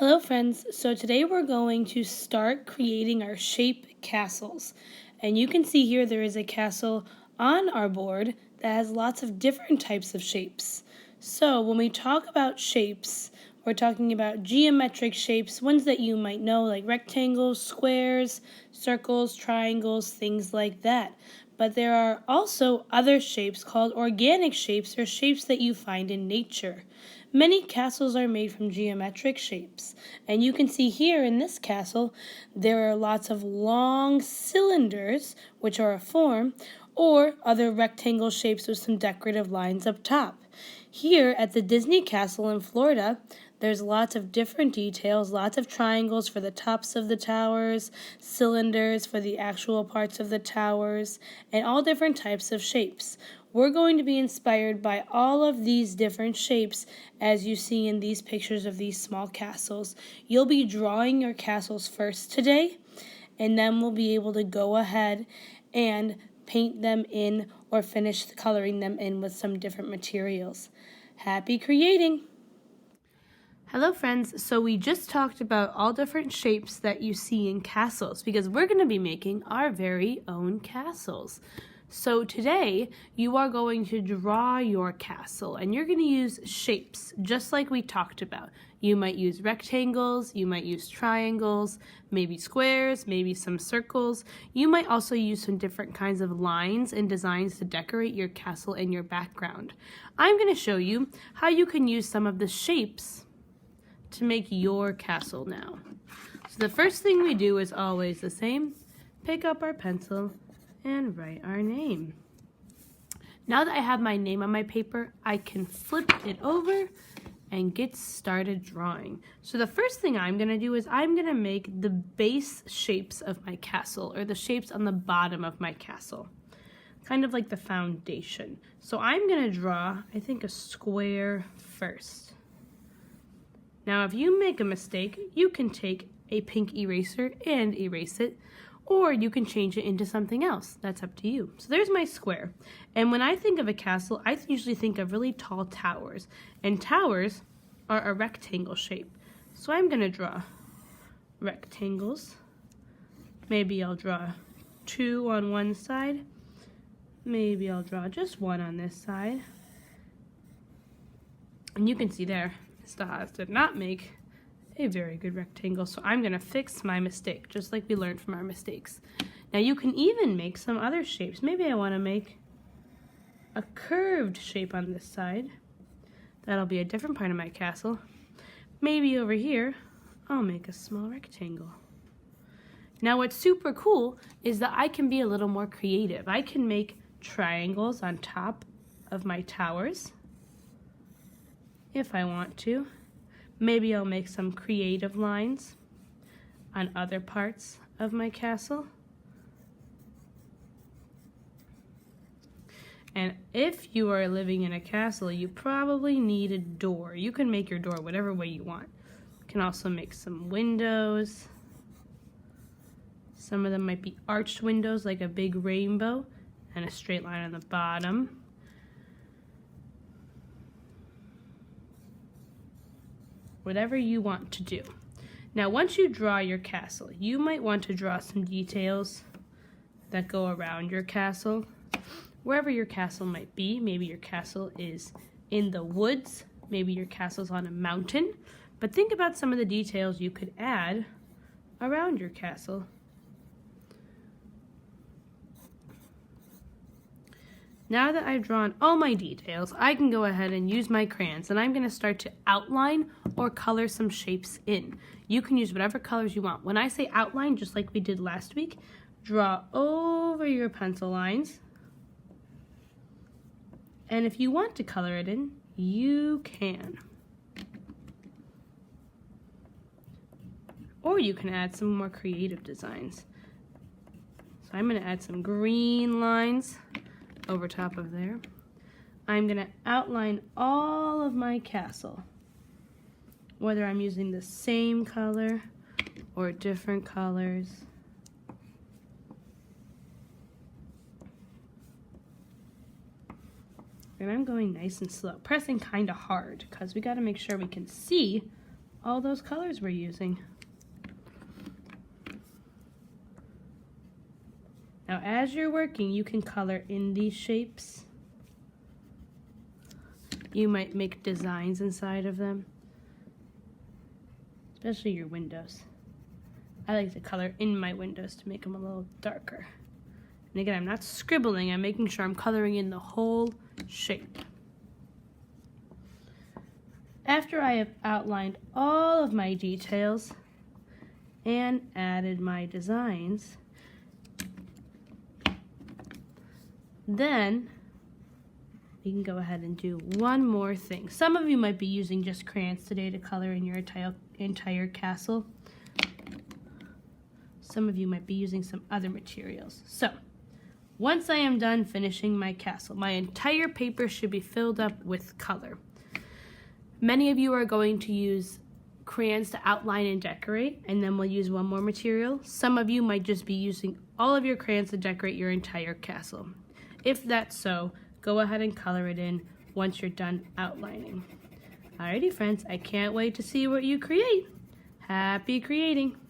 Hello friends, so today we're going to start creating our shape castles. And you can see here there is a castle on our board that has lots of different types of shapes. So when we talk about shapes, we're talking about geometric shapes, ones that you might know like rectangles, squares, circles, triangles, things like that. But there are also other shapes called organic shapes or shapes that you find in nature. Many castles are made from geometric shapes, and you can see here in this castle there are lots of long cylinders, which are a form, or other rectangle shapes with some decorative lines up top. Here at the Disney Castle in Florida, there's lots of different details, lots of triangles for the tops of the towers, cylinders for the actual parts of the towers, and all different types of shapes. We're going to be inspired by all of these different shapes as you see in these pictures of these small castles. You'll be drawing your castles first today, and then we'll be able to go ahead and paint them in or finish coloring them in with some different materials. Happy creating! Hello friends, so we just talked about all different shapes that you see in castles because we're going to be making our very own castles. So today you are going to draw your castle and you're going to use shapes just like we talked about. You might use rectangles, you might use triangles, maybe squares, maybe some circles. You might also use some different kinds of lines and designs to decorate your castle and your background. I'm going to show you how you can use some of the shapes to make your castle now. So the first thing we do is always the same. Pick up our pencil and write our name. Now that I have my name on my paper, I can flip it over and get started drawing. So the first thing I'm gonna do is I'm gonna make the base shapes of my castle, or the shapes on the bottom of my castle, kind of like the foundation. So I'm gonna draw, I think, a square first. Now if you make a mistake, you can take a pink eraser and erase it, or you can change it into something else. That's up to you. So there's my square. And when I think of a castle, I usually think of really tall towers. And towers are a rectangle shape. So I'm gonna draw rectangles. Maybe I'll draw 2 on one side. Maybe I'll draw just 1 on this side. And you can see there, Mr. Haas did not make a very good rectangle, so I'm going to fix my mistake, just like we learned from our mistakes. Now you can even make some other shapes. Maybe I want to make a curved shape on this side. That'll be a different part of my castle. Maybe over here, I'll make a small rectangle. Now what's super cool is that I can be a little more creative. I can make triangles on top of my towers if I want to. Maybe I'll make some creative lines on other parts of my castle. And if you are living in a castle, you probably need a door. You can make your door whatever way you want. You can also make some windows. Some of them might be arched windows like a big rainbow and a straight line on the bottom. Whatever you want to do. Now once you draw your castle, you might want to draw some details that go around your castle. Wherever your castle might be, maybe your castle is in the woods, maybe your castle's on a mountain, but think about some of the details you could add around your castle. Now that I've drawn all my details, I can go ahead and use my crayons, and I'm going to start to outline or color some shapes in. You can use whatever colors you want. When I say outline, just like we did last week, draw over your pencil lines. And if you want to color it in, you can. Or you can add some more creative designs. So I'm going to add some green lines over top of there. I'm going to outline all of my castle, whether I'm using the same color or different colors. And I'm going nice and slow, pressing kind of hard because we got to make sure we can see all those colors we're using. Now, as you're working, you can color in these shapes. You might make designs inside of them, especially your windows. I like to color in my windows to make them a little darker. And again, I'm not scribbling, I'm making sure I'm coloring in the whole shape. After I have outlined all of my details and added my designs, then we can go ahead and do one more thing. Some of you might be using just crayons today to color in your entire castle. Some of you might be using some other materials. So, once I am done finishing my castle, my entire paper should be filled up with color. Many of you are going to use crayons to outline and decorate, and then we'll use one more material. Some of you might just be using all of your crayons to decorate your entire castle. If that's so, go ahead and color it in once you're done outlining. Alrighty friends, I can't wait to see what you create. Happy creating!